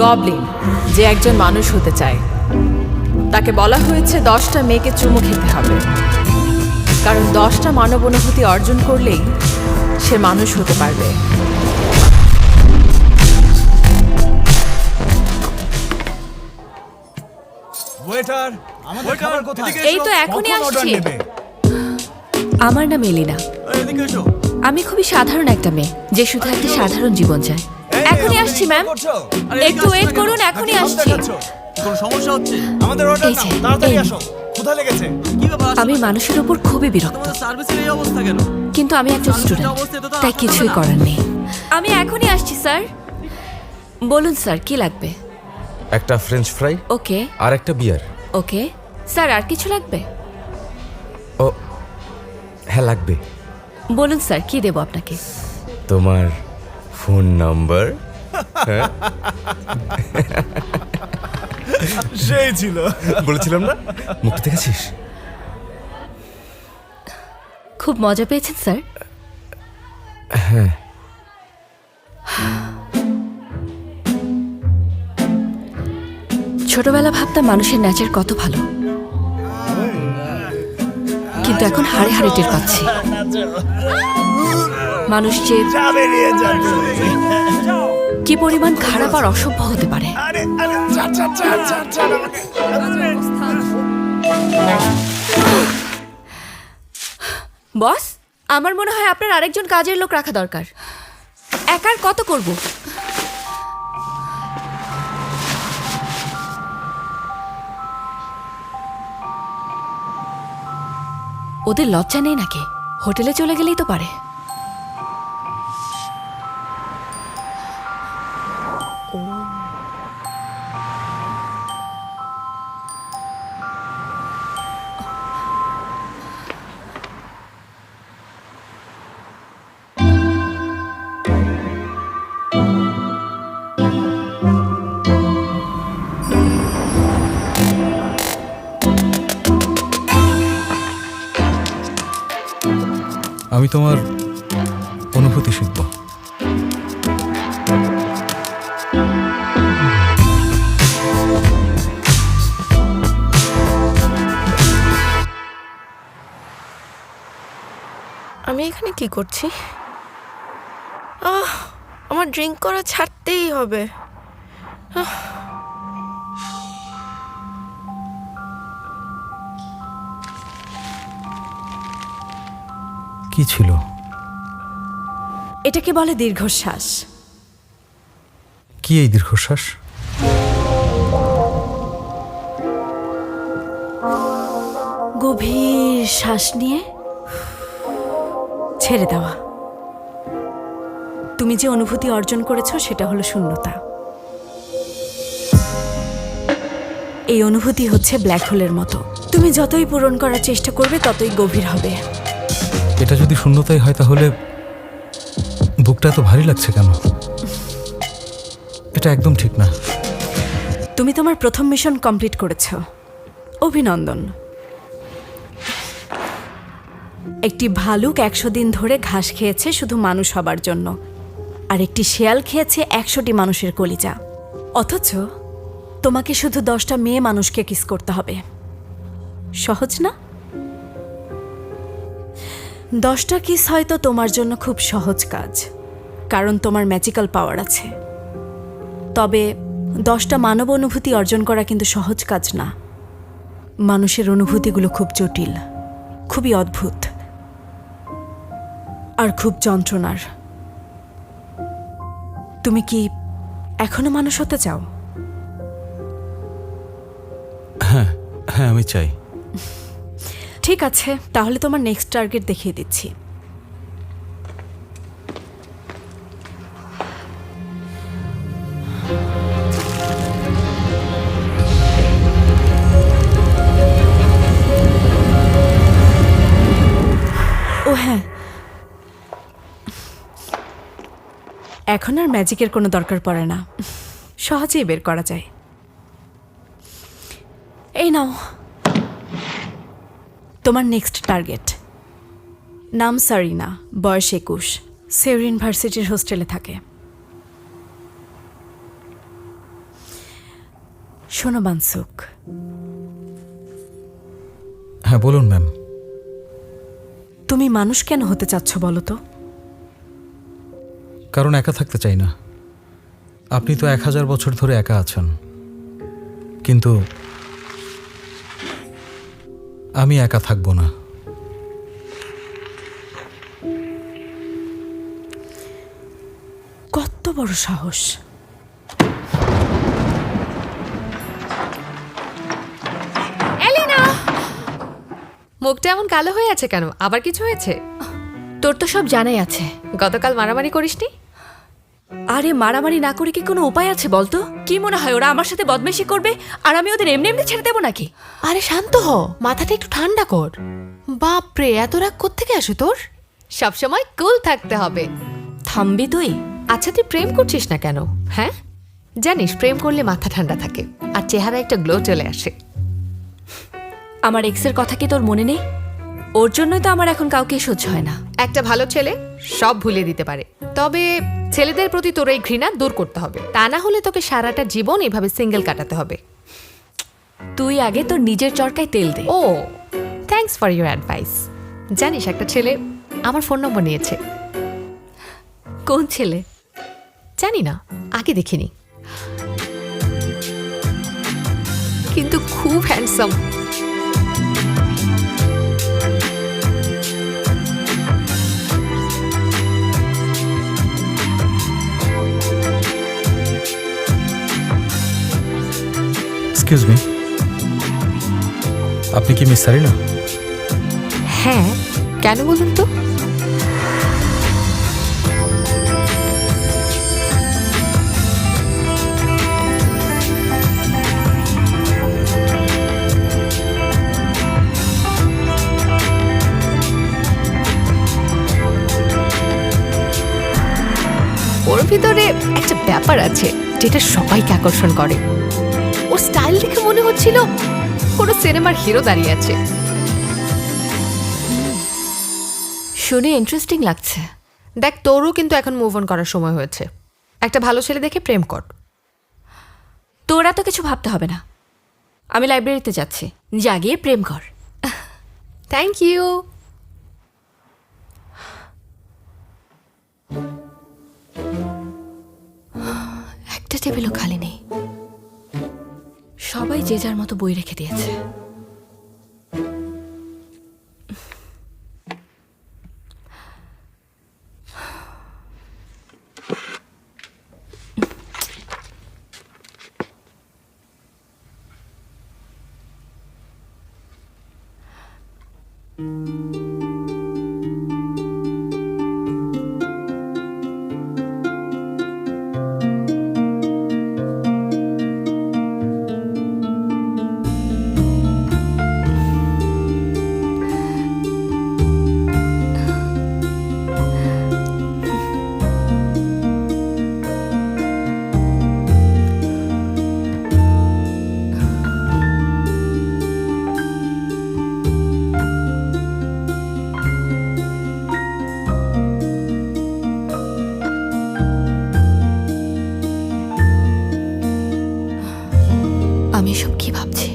Goblin যে একজন মানুষ হতে চায় তাকে বলা হয়েছে 10টা মেয়েকে চুমু খেতে হবে, কারণ 10টা মানব অনুভূতি অর্জন করলেই সে মানুষ হতে পারবে। ওয়েটার, আমাদের খাবার কোথায়? এই তো এখনই কখন অর্ডার আসছি। নেবে? আমার নাম এলিনা। এদিকে এসো। আমি খুবই সাধারণ একটা মেয়ে যে শুধু একটা সাধারণ জীবন চায়। এই, এখনই আমাদের আসছি ইগনোর ম্যাম, করছো? একটু ওয়েট করুন, এখনই নাকি আসছি। দেখাচ্ছো? কোনো সমস্যা হচ্ছে? আমাদের অর্ডার এই নাও, যে, তাড়াতাড়ি এই। আসো। কোথায় লেগেছে? কি ব্যাপার? আমি মানুষের উপর খুবই বিরক্ত, তোমাদের সার্ভিসের এই অবস্থা কেন? কিন্তু আমি একজন সার্ভিসের স্টুডেন্ট, অবস্থা এটা তো তাই আশা কিছুই করা করার নেই। আমি এখনই আসছি স্যার। বলুন স্যার, কি লাগবে? একটা ফ্রেঞ্চ ফ্রাই ওকে আর একটা বিয়ার। ওকে স্যার, আর কিছু লাগবে? ও হ্যাঁ লাগবে। বলুন স্যার, কি দেবো আপনাকে? তোমার ফোন নাম্বার? সেই ছিল। বলেছিলাম না, মুখটা দেখেছিস? খুব মজা পেয়েছেন স্যার? ছোটবেলা ভাবতাম মানুষের নেচার কত ভালো, কিন্তু এখন হাড়ে হাড়ে টের পাচ্ছি মানুষ যে বেরিয়ে যাবে। কি পরিমাণ খারাপ আর অসভ্য হতে পারে। আরে আরে ছাড় ছাড় ছাড় ছাড় ছাড় আমাকে। বস, আমার মনে হয় আপনার আরেকজন কাজের লোক রাখা দরকার। একার কত করব? ওদের লজ্জা নেই নাকি? হোটেলে চলে গেলেই তো পারে। আমি তোমার অনুভূতি শিখব। আমি এখানে কি করছি? আমার ড্রিঙ্ক করা ছাড়তেই হবে। কি ছিল? এটাকে বলে দীর্ঘশ্বাস। কি এই দীর্ঘশ্বাস? গভীর শ্বাস নিয়ে ছেড়ে দেওয়া। তুমি যে অনুভূতি অর্জন করেছো সেটা হলো শূন্যতা। এই অনুভূতি হচ্ছে ব্ল্যাক হোলের মতো, তুমি যতই পূরণ করার চেষ্টা করবে ততই গভীর হবে। এটা যদি শূন্যতাই হয় তাহলে বুকটা এত ভারী লাগছে কেন? এটা একদম ঠিক না। তুমি তোমার প্রথম মিশন কমপ্লিট করেছো, অভিনন্দন। একটি ভালুক 100 দিন ধরে ঘাস খেয়েছে শুধু মানুষ হবার জন্য, আর একটি শেয়াল খেয়েছে 100টি মানুষের কলিজা। অথচ তোমাকে শুধু 10টা মেয়ে মানুষকে কিস করতে হবে। সহজ না? 10টা কিস হয়তো তোমার জন্য খুব সহজ কাজ, কারণ তোমার ম্যাজিক্যাল পাওয়ার আছে। তবে 10টা মানব অনুভূতি অর্জন করা কিন্তু সহজ কাজ না। মানুষের অনুভূতিগুলো খুব জটিল, খুবই অদ্ভুত, আর খুব যন্ত্রণার। তুমি কি এখনো মানুষ হতে চাও? হ্যাঁ হ্যাঁ, আমি চাই। ঠিক আছে, তাহলে তোমার নেক্সট টার্গেট দেখিয়ে দিচ্ছি। ও হ্যাঁ, এখন আর ম্যাজিকের কোনো দরকার পড়ে না, সহজেই বের করা যায়। এই নাও তোমার নেক্সট টার্গেট। নাম সারিনা, বয়স 21, সেউর ইউনিভার্সিটির হোস্টেলে থাকে। শোনো বানসুক, হ্যাঁ বলুন ম্যাম। তুমি মানুষ কেন হতে চাচ্ছ বলো তো? কারণ একা থাকতে চাই না। আপনি তো 1000 বছর ধরে একা আছেন, কিন্তু আমি একা থাকবো না। কত বড় সাহস! এলিনা, মুখটা এমন কালো হয়ে আছে কেন? আবার কিছু হয়েছে? তোর তো সব জানাই আছে। গতকাল মারামারি করিসনি? আরে মারামারি না করে কি কোনো উপায় আছে বলতো? কি মনে হয় ওরা আমার সাথে বদমেশি করবে আর আমি ওদের এমনি এমনি ছেড়ে দেবো নাকি? আরে শান্ত হ, মাথাটা একটু ঠান্ডা কর। বাপরে, এত রাগ কোত্থেকে আসে তোর? সবসময় কুল থাকতে হবে। থামবি তুই? আচ্ছা, তুই প্রেম করছিস না কেন? হ্যাঁ, জানিস প্রেম করলে মাথা ঠান্ডা থাকে আর চেহারা একটা গ্লো চলে আসে। আমার এক্সের কথা কি তোর মনে নেই? ওর জন্যই তো আমার এখন কাউকে সহ্য হয় না। একটা ভালো ছেলে সব ভুলে দিতে পারে, তবে ছেলেদের প্রতি তোর এই ঘৃণা দূর করতে হবে। তা না হলে তোকে সারাটা জীবন এভাবে সিঙ্গেল কাটাতে হবে। তুই আগে তোর নিজের চরকায় তেল দে। ও, থ্যাঙ্কস ফর ইউর অ্যাডভাইস। জানিস একটা ছেলে আমার ফোন নম্বর নিয়েছে। কোন ছেলে? জানি না, আগে দেখিনি, কিন্তু খুব হ্যান্ডসাম। এক্সকিউজ মি, আপনি কি মিস সারিনা? হ্যাঁ, কেন বলুন তো? ওর ভিতরে একটা ব্যাপার আছে যেটা সবাইকে আকর্ষণ করে। ওর স্টাইল দেখে মনে হচ্ছিল কোনো সিনেমার হিরো দাঁড়িয়ে আছে। শুনে ইন্টারেস্টিং লাগছে। দেখ, তোরও কিন্তু এখন মুভ অন করার সময় হয়েছে। একটা ভালো ছেলে দেখে প্রেম কর। তোরা তো কিছু ভাবতে হবে না, আমি লাইব্রেরিতে যাচ্ছি, যা গিয়ে প্রেম কর। Thank you. একটা টেবিলও খালি নেই, সবাই যে যার মতো বই রেখে দিয়েছে। আমি এসব কি ভাবছি?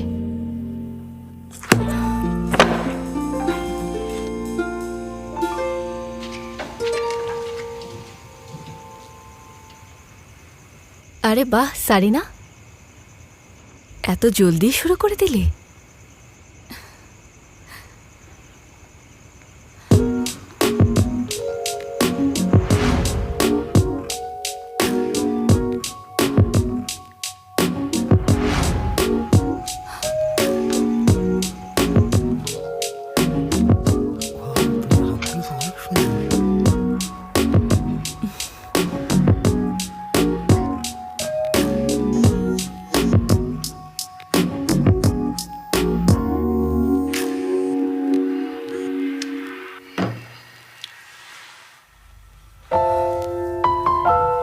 আরে বাহ সারিনা, এত জলদি শুরু করে দিলি।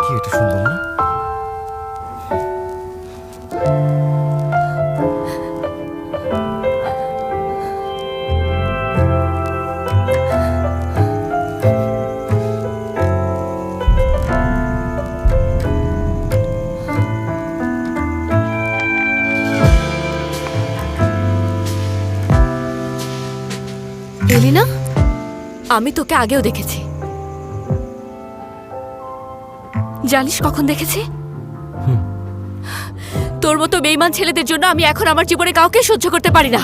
কি এটা সুন্দর না? আমি তোকে আগেও দেখেছি। জানিস কখন দেখেছি? তোর মতো বেইমান ছেলেদের জন্য আমি এখন আমার জীবনে কাউকে সহ্য করতে পারি না।